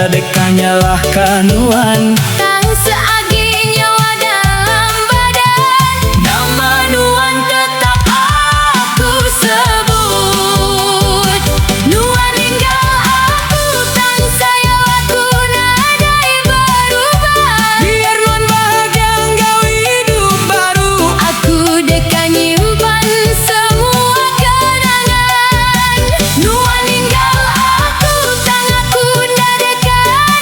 Dekannya lah kanuan Tang seagi nyawa dalam badan, nama Nuan tetap aku sebut. Nuan tinggal aku, tang sayang aku nadai berubah. Biar Nuan bahagia engkau hidup baru. Aku dekat nyimpan semua kenangan. Nuan tinggal aku, tang aku dekat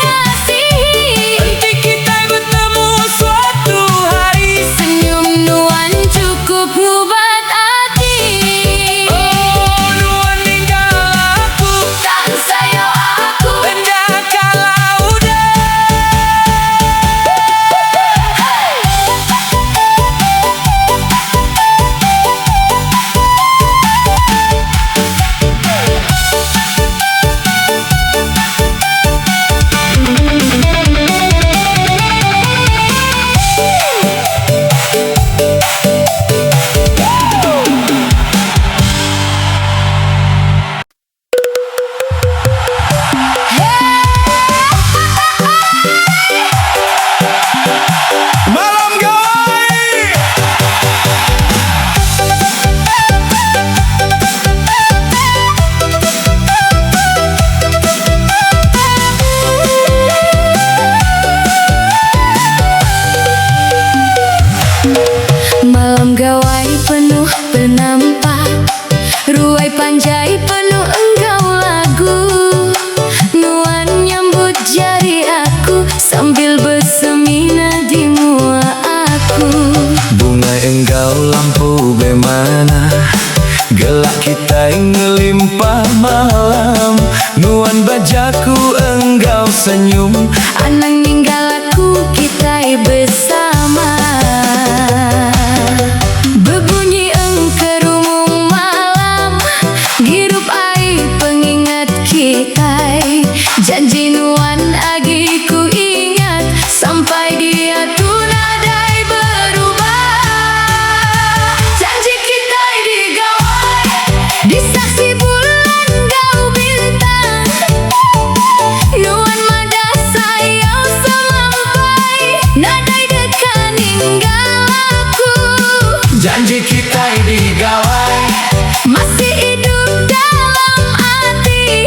ngasihi. Nanti kita bertemu suatu hari. Senyum Nuan cukup ngubat hati. Oh, Nuan tinggal aku, Tang sayang aku, rendah kalau udah. Malam Gawai. malam gawai penuh penampak, ruai panjai penuh engkau lagu. Nuan nyambut jari aku sambil bersemina di mua aku. Bunga engkau lampu bemana, gelak kita ngelimpah malam. Nuan bajaku engkau senyum, Anang ninggal aku kita bersama. Berbunyi engkerumung malam, hirup air pengingat kita. Janji Nuan agi ku ingat, sampai dia tunadai berubah. Janji kita digawai, disaksi bulan gau bintang. Nuan madah sayang semampai, nadai dekat ninggal aku. janji kita digawai. Masih hidup dalam hati,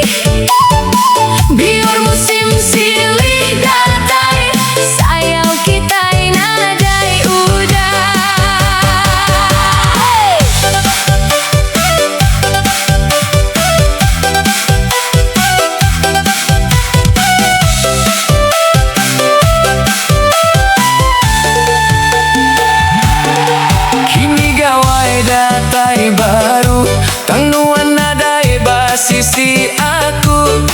biar musim silih datai, sayang kita nadai udah. Kini gawai datai baru, tang Nuan nadai basisi aku.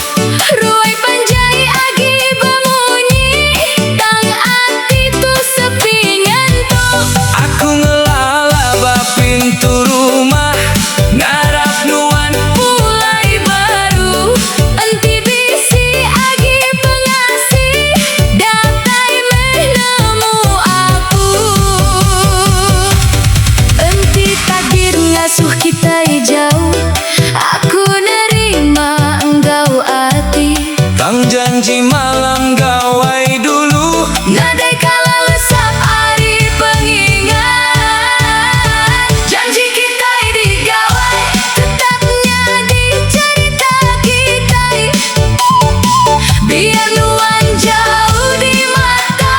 Ruai panjai agi bemunyi, tang hati tu sepi ngantuk. Aku ngelala pintu rumah, ngarap Nuan Mulai baru, enti bisi agi pengasih, datai menemu aku. Enti takdir ngasuh kita jauh, aku nerima engkau hati. tang janji malam gawai dulu. Nadai kala lesap hari pengingat, janji kita digawai, tetapnya di cerita kita. Biar Nuan jauh di mata,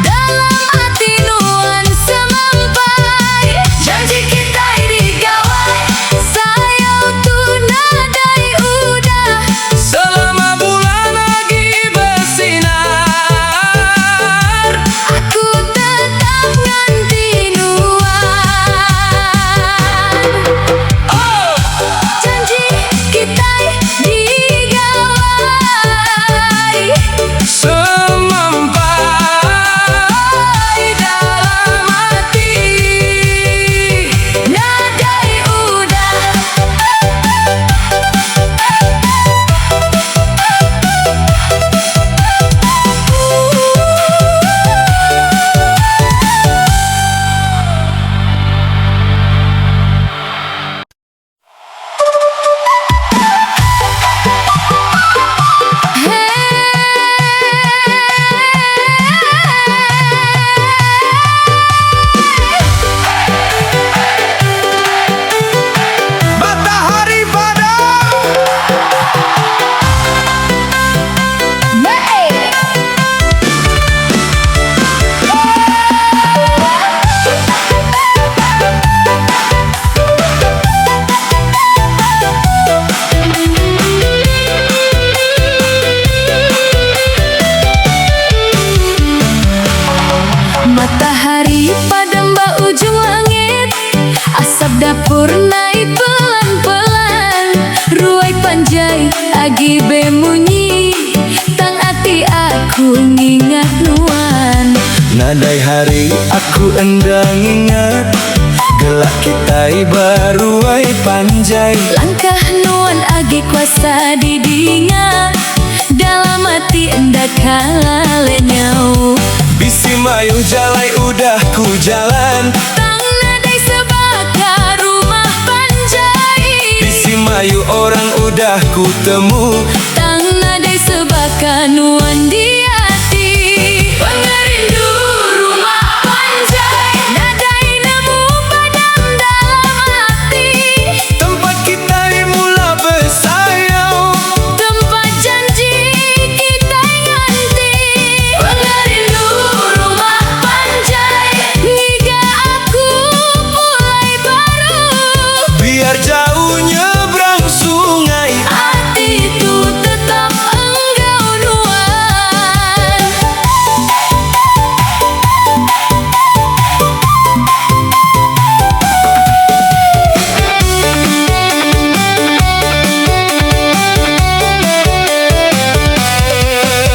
dalam hati Nuan semampai. Janji kita digawai, Dapur naik pelan-pelan, ruai panjai agi bemunyi, tang ati aku ngingat nuan. Nadai hari aku endang ingat, gelak kita baru ai panjai. Langkah nuan agi kuasa didinga, dalam hati endak kalah lenyau. Bisi mayu jalai udah ku jalan, Tang nadai sebakar rumah panjai. bisi mayu orang udah ku temu. Tang nadai sebakar nuan di hati. Pengerindu rumah panjai, nadai nemu padam dalam hati. Tempat kita mula bersayau, Tempat janji kita nganti. Pengerindu rumah panjai, hingga aku mulai baru. biar jauh nyebrang sungai. Hati itu tetap engkau nuan.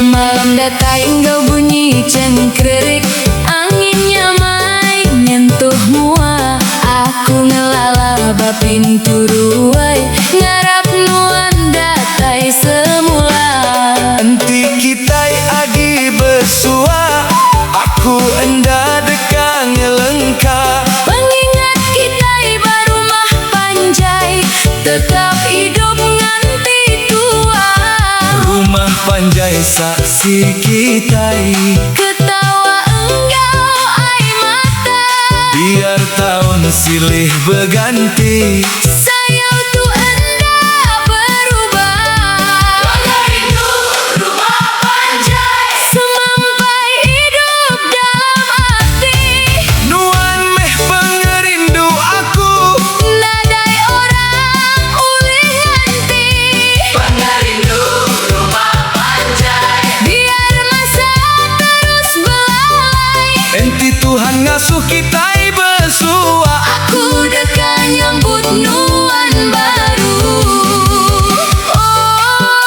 Malam datai engkau bunyi cengkrerik, anginnya mai nyentuh mua. Aku ngelalaba pintu ruai, ngarap nuan datai semula. Nanti kita agi bersua, aku enda dekang lengkap. Pengingat kita baru mah panjai, tetap hidup nganti tua. Rumah panjai saksi kita, Ketawa engkau ai mata, biar tahun silih berganti. sayau tu enda berubah. Pengerindu rumah panjai, semampai hidup dalam hati. Nuan meh pengerindu aku, Nadai orang ulih nganti. Pengerindu rumah panjai, biar masa terus belalai. enti Tuhan ngasuh kita bersua. Aku dekat nyambut nuan baru.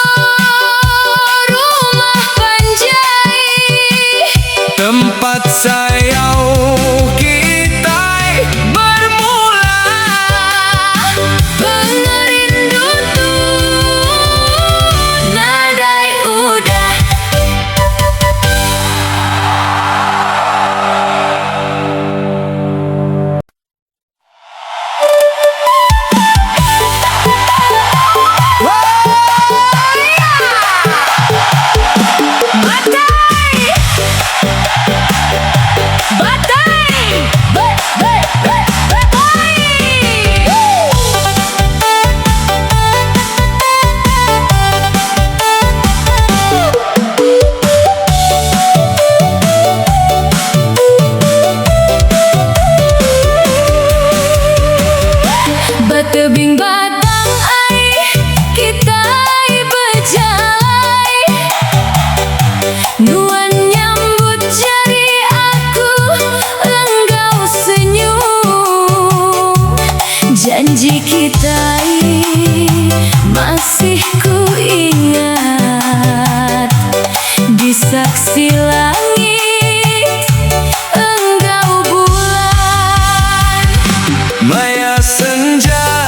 Oh, rumah panjai, Tempat sayau kita bermula. pengerindu tu nadai udah. Batebing batang ai, kita ai berjalai. Nuan nyambut jari aku, engkau senyum. Janji kita masih ku ingat, di saksi langit engkau bulan. Maya senja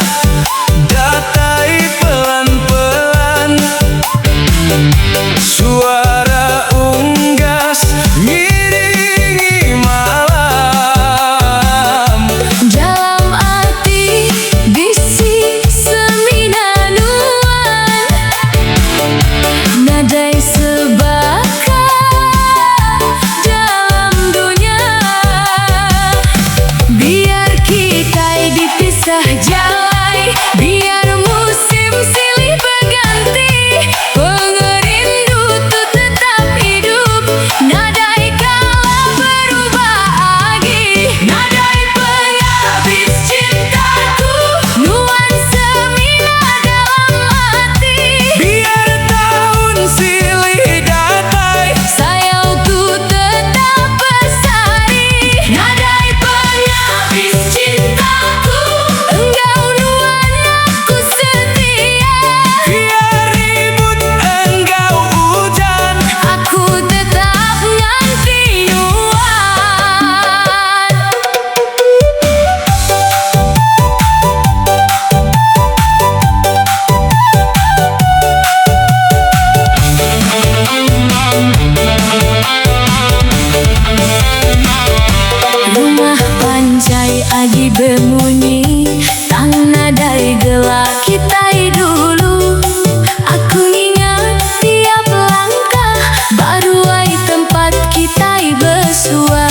sembunyi tang nadai gelak kita dulu. Aku ingat tiap langkah baru ai tempat kita bersua.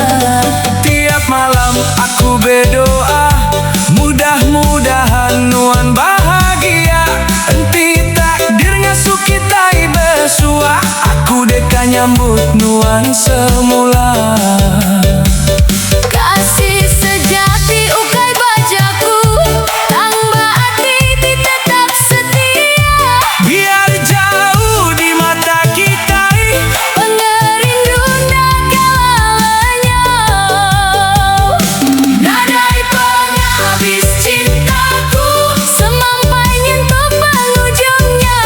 Tiap malam aku berdoa, mudah-mudahan nuan bahagia. Enti takdir ngasuh kita bersua, aku deka nyambut nuan semula. Kasih sejati ukai bajaku, tang baati tetap setia. Biar jauh di mata kita, Pengerindu nagalanya, nadai penghabis cintaku, semampai nyentuh penghujungnya.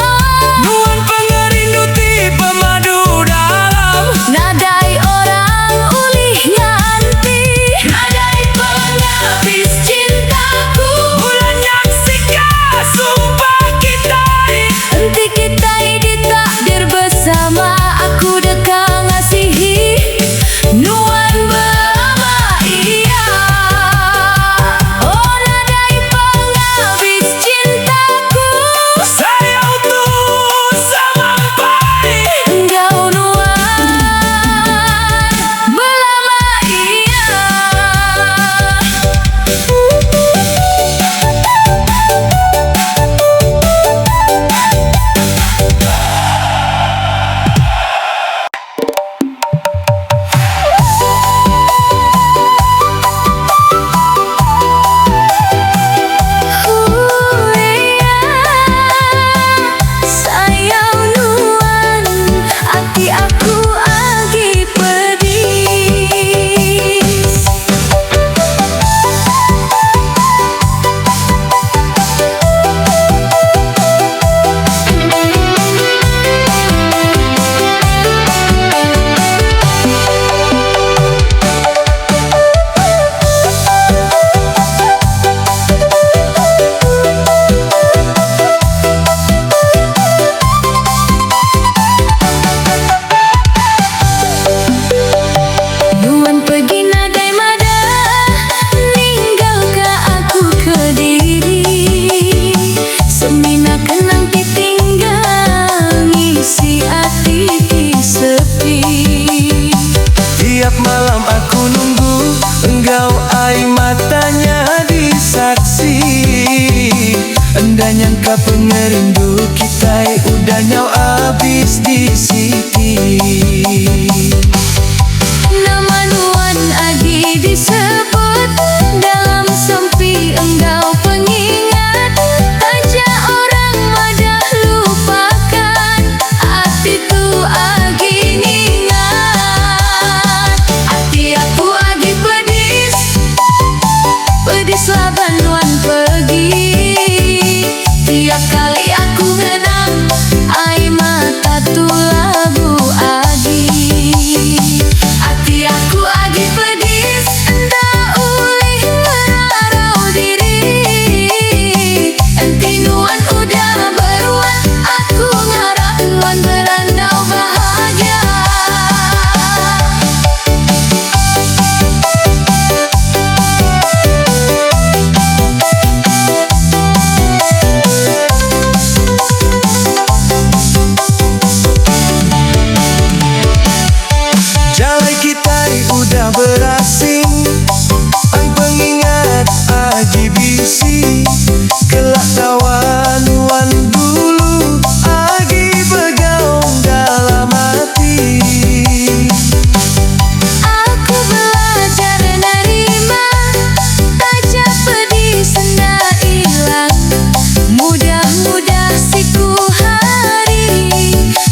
nuan pengerindu ti pemadu dalam, Nadai orang ulihnya anti, nadai penghabis cintaku. bulan nyaksikan sumpah kita. Enti kita ditakdir bersama, aku deka ngasihi nuan bersama iya. Oh nadai penghabis cintaku, Saya utuh sampai engkau nuan belama iya. Sayang nuan, hati aku agi pedis. Nuan pergi nadai mada, ninggal ke aku Kediri. Semina kenang ditinggal, ngisi hati sepi. tiap malam aku nunggu engkau ai matanya disaksi. Enda nyangka pengerindu kita udah nyau abis di sini. Nama nuan agi disebut dalam sempi engkau pengingat. Tajak orang madah lupakan, hati tu agi ingat. Hati aku agi pedis, pedis laban nuan pergi. Tiap kali aku ngenang, ai mata tu labu agi. Hati aku agi pedis, entah ulih ngerarau diri. Enti nuan udah beruan, aku ngarap nuan berandau bahagia. Jalai kita udah berasing, ai pengingat aji bisi. Kelak tawa nuan dulu, agi bergaung dalam hati. Aku belajar nerima, tajak pedis hendak hilang. Mudah-mudah siku hari,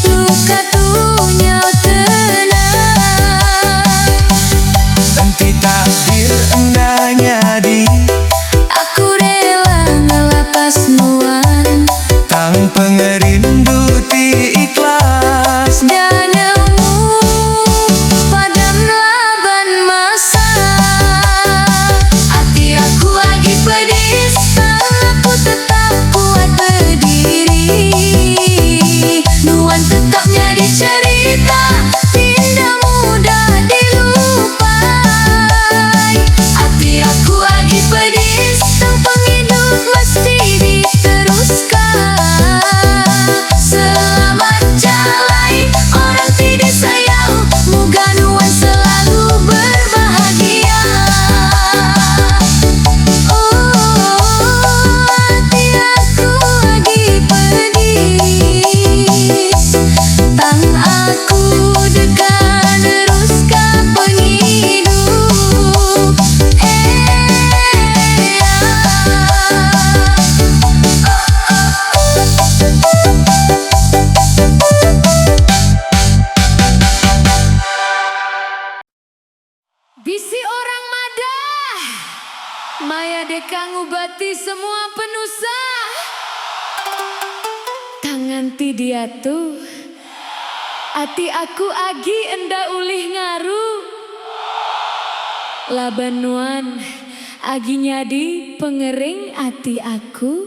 luka tunya tenang. Nanti takdir endahnya di Aku rela ngelapas nuan, tang pengerindu ti ikhlas. dan nemu padam laban masa. Hati aku lagi pedis, aku tetap kuat berdiri. Nuan tetap nyari cerita, tidak mudah dilupai. Hati aku lagi pedis, Saya deka ngubati semua penusa. Tangan ti dia tuh, ati aku agi enda ulih ngaru. Labanuan agi nyadi pengering ati aku.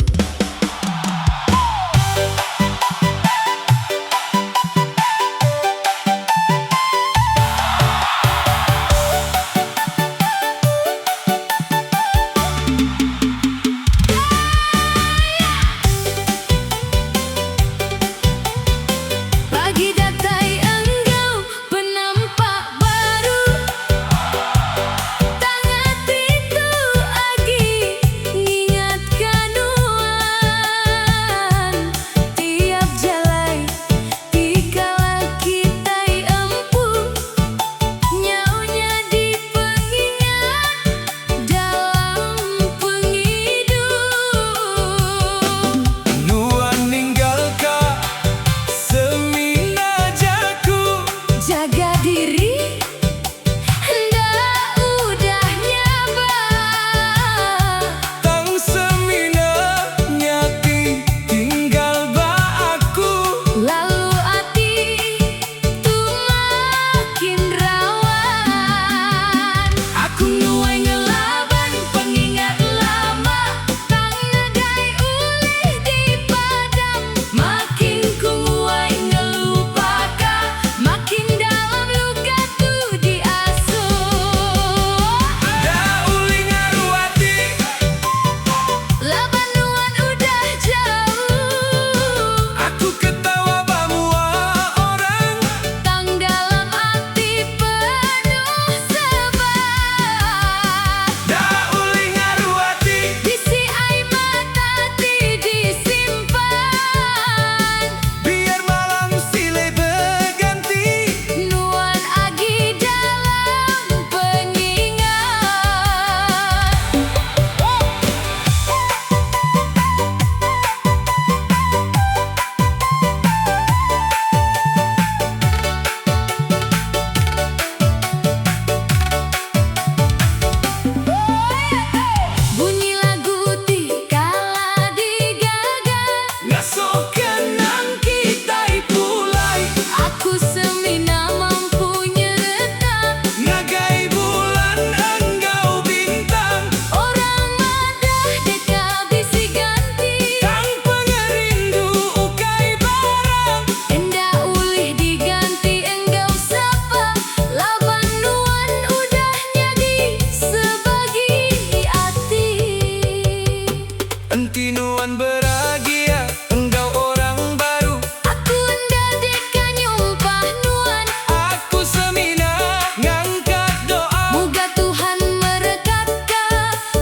Entinuan beragia, engkau orang baru. Aku enda deka nyumpah nuan. Aku semina ngangkat doa. Moga Tuhan merekatka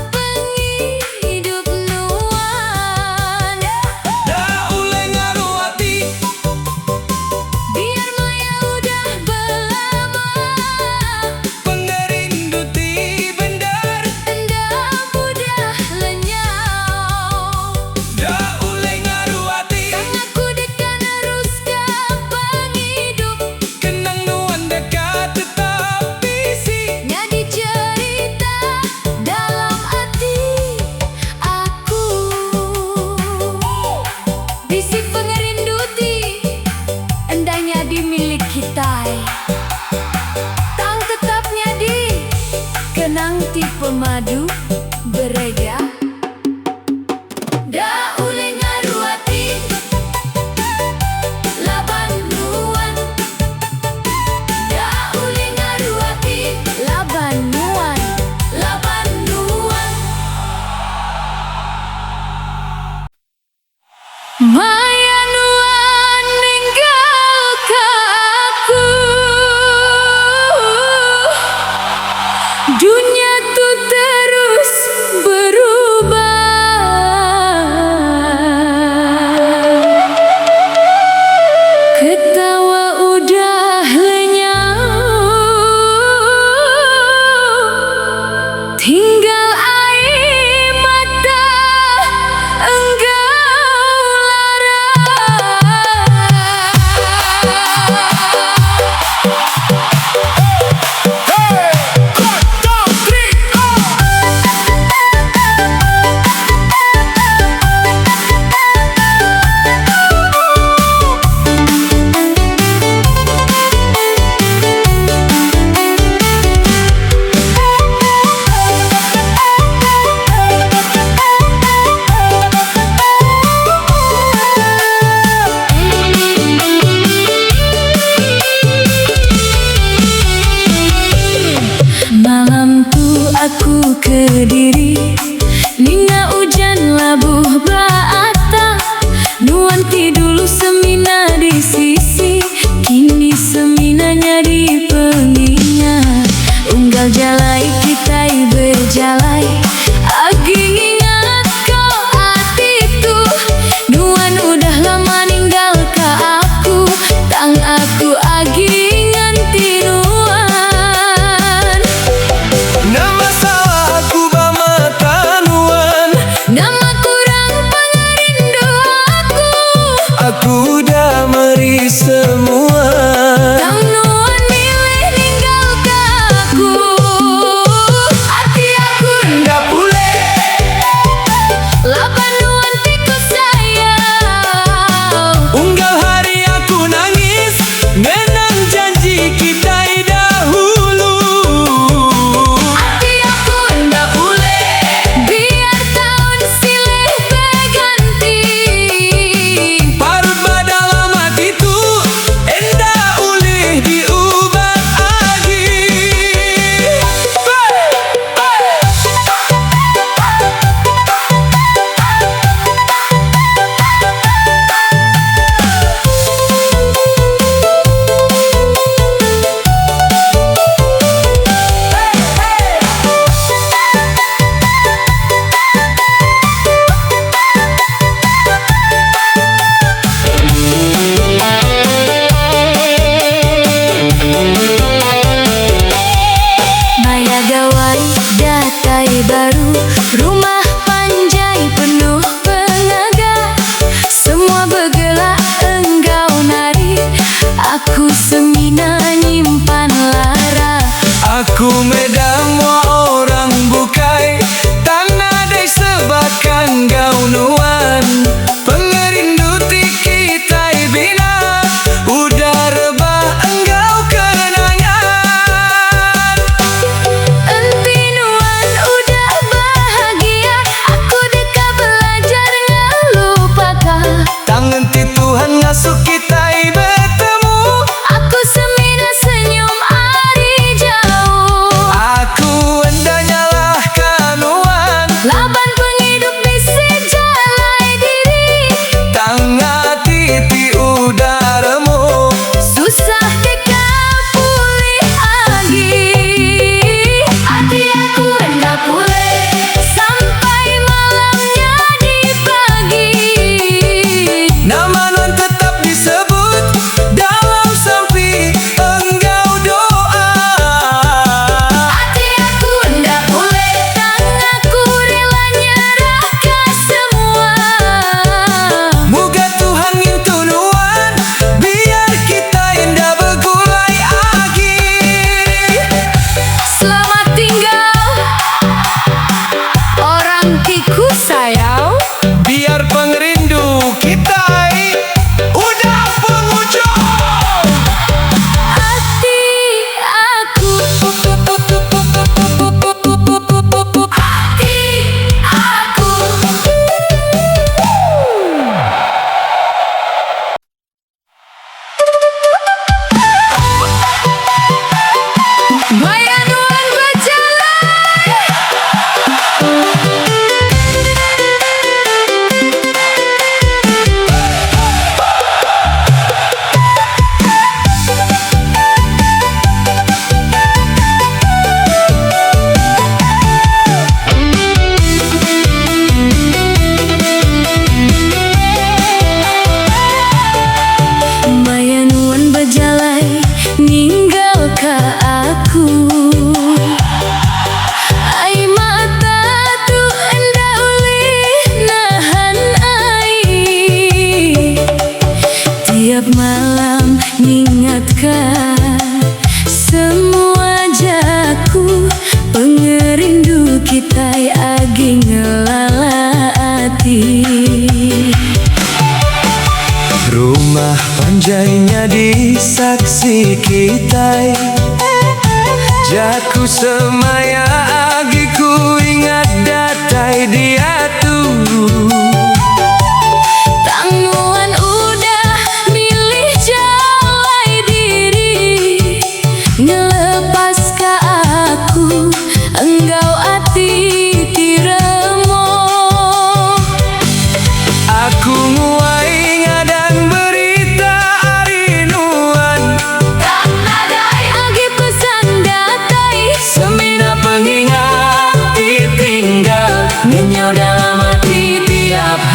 penghidup nuan. Da uleng ngaruh hati, Biar maya udah belama. pengerindu ti bendar. Enda mudah lenyau. Da uleng ngaruh hati, Kang aku deka neruska penghidup. kenang nuan dekat tetap bisi. Nyadi cerita dalam hati aku. Bisi pengerindu ti endahnya di milik kita. Tang tetapnya di kenang ti pemadu berega. Da uleng ngaruh hati, laban nuan. Da uleng ngaruh hati, laban nuan. Laban nuan. Maya nuan ninggal ka aku. Dunia tuh terus berubah. Ketawa udah lenyau. Tinggal air mata engkau lara. labuh baata. Nuanti dulu semina di sisi, kini seminanya di pengingat. Unggal jalai kita berjalai, agi ingat kau hatiku. Nuan udah lama ninggal ka aku, tang aku agi nganti nuan. Nama salah aku bamata nuan, Nama kurang pengerindu aku. aku udah meri semua. Tang nuan milih ninggal ka aku, hati aku Ndak boleh laban nuan tiku sayang. unggal hari aku nangis, menang janji kita dahulu. Hati aku ndak boleh biar tahun silih berganti. Parut pada lama itu, endah ulih diubah lagi. Maya gawai datai baru, rumah panjai penuh pengaga. Semua bergelak engkau nari, aku semina nyimpan lara. Aku medang orang bukai, tanah dai sebakan gau nuan. Pengerindu tiki tai bina, udah rebah enggau kenangan. Enti nuan udah bahagia, aku dekat belajar ngelupakan. Tangan ti Tuhan ngasuh kita bertemu, Aku semina senyum hari jauh. aku hendak nyalahkan nuan. Laban penghidup bisa jalai diri, Tangan titi udah remuk, susah dekat pulih lagi. Hati aku hendak pulih sampai malamnya di pagi. nama nuan tetap disebut dalam sampi enggau doa. Hati aku hendak pulih, tang aku rela nyerahkan semua. Moga Tuhan ngintu nuan, biar kita indah bergulai lagi. Selamat tinggal orang tiku sayang. Biar pengerindu kita udah penghujung. Hati aku, hati aku. Maya nuan berjalan. Maya nuan berjalan ninggal ka aku. Ai mata tu enda ulih nahan ai. Tiap malam ngingatkan semua jaku, pengerindu kita agi ngelalaati. Rumah panjainya disaksi kita, jaku semaya agiku ingat datai dia tuh. Tang nuan udah milih jalai diri, ngelepas ka aku, enggau hati tiremo.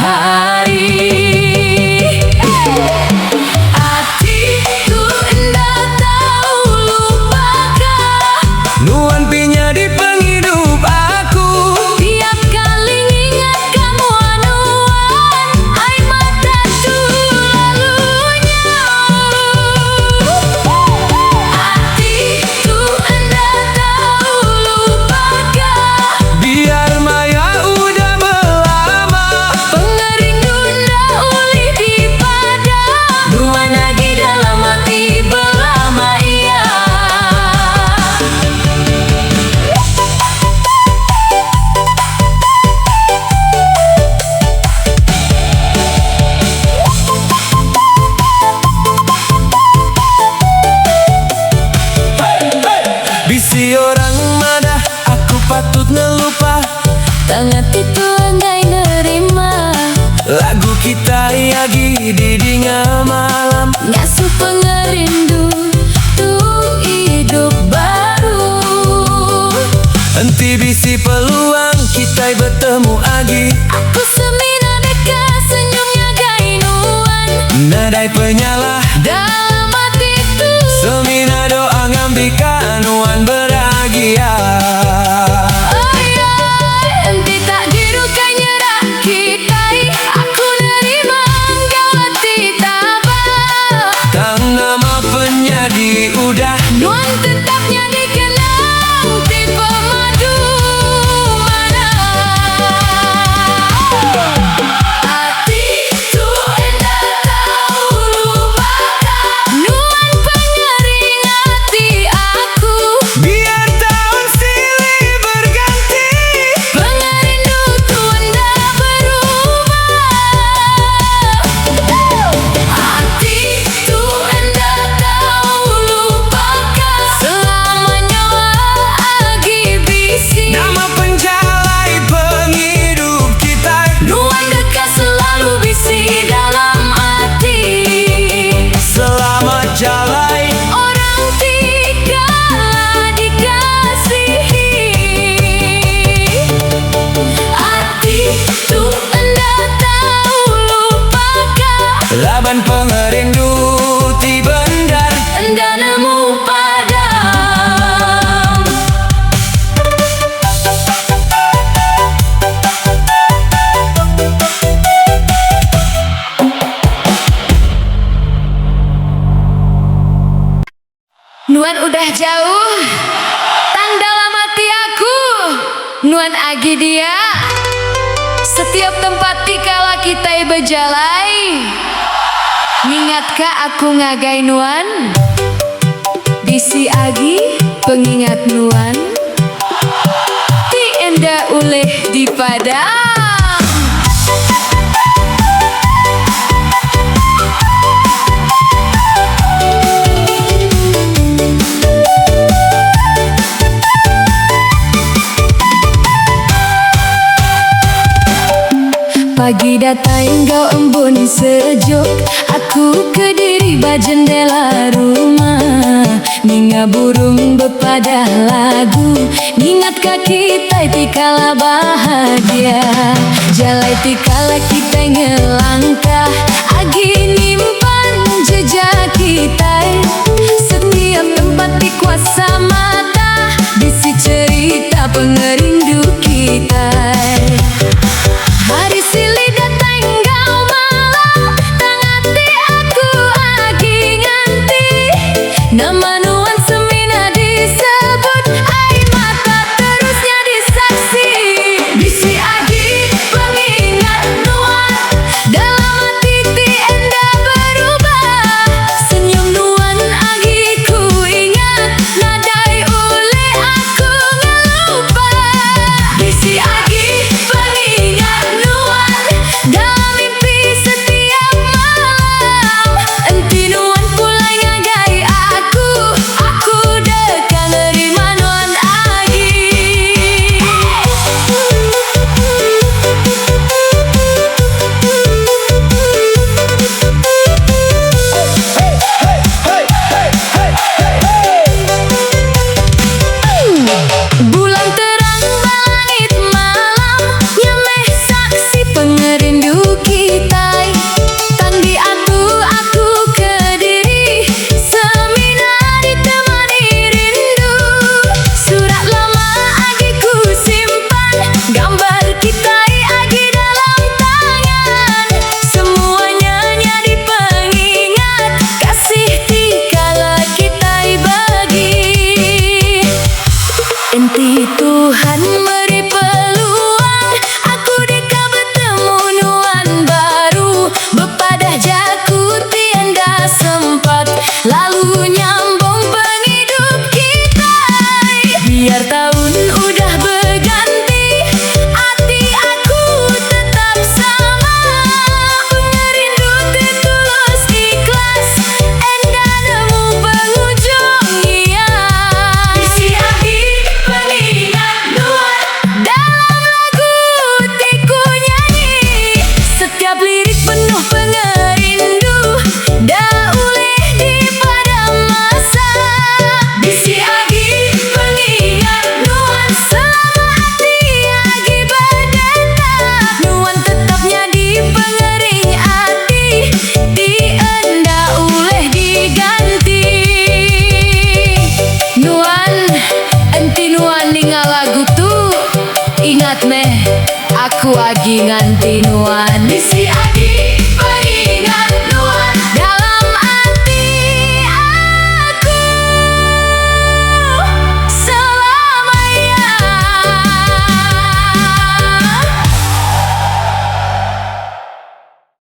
hari. Hatiku indah tahu lupakan. Nuan penjadi penghidup aku. Tiap kali ingat kamu anuan, air mataku lalunya. Hatiku indah tahu lupakan. Biar maya udah melama, Pengerindu ndak uli dipadam. Nuan lagi dalam hati belama iya. bisi orang madah aku patut ngelupa. Tangan itu enggak nerima. Lagu kita lagi didinga malam. Ngasuh pengerindu tuh hidup baru. Henti bisi peluang kita bertemu lagi. Aku semina deka senyumnya gainuan. Nadai penyalah Dalam hatiku semina doa ngambikan nuan bahagia. oh ya, enti tak dirukai nyerah kita. Aku nerima engkau hati tabah. Tang nama penjadi udah. Nuan tetapnya dikenang tipe madu mana. Hatiku indah tahu lupakan. Nuan pengering hati aku. Biar tahun silih berganti. Pengerindu tuan dah berubah. Hatiku indah tahu lupakan. Selamanya lagi bisi. Nama penjalai penghidup kita. Nuan dekat selalu bisi dalam hati. Selamat jalai. Orang dikala dikasihi. Hatiku indah tahu lupakan. Laban pengerindu ti bendar. Endah nemu padam. Nuan udah jauh, tang dalam hati aku. Nuan agi dia. Setiap tempat dikala kita berjalai. Ngingatkah aku ngagai nuan? Bisi agi pengingat nuan. Ti enda uleh di padang. Pagi datang kau embun sejuk. Aku ke diri jendela rumah. Ninga burung bepadah lagu. Ningat kaki tai tikala bahagia. Jalai tikala kita ngelangkah. Agi nimpan jejak kita. Setiap tempat di kuasa mata. Bisi cerita pengerindu kita. Hari silih datang kau malam. Tangati aku agi nganti. Nama nuan semina disebut. Air mata terusnya disaksi. Bisi agi pengingat nuan. Dalam hati ti enda berubah. Senyum nuan agi ku ingat. Nadai ule aku ngelupa. Bisi agi pengingat semangat meh, aku agi nganti nuan. Si Adi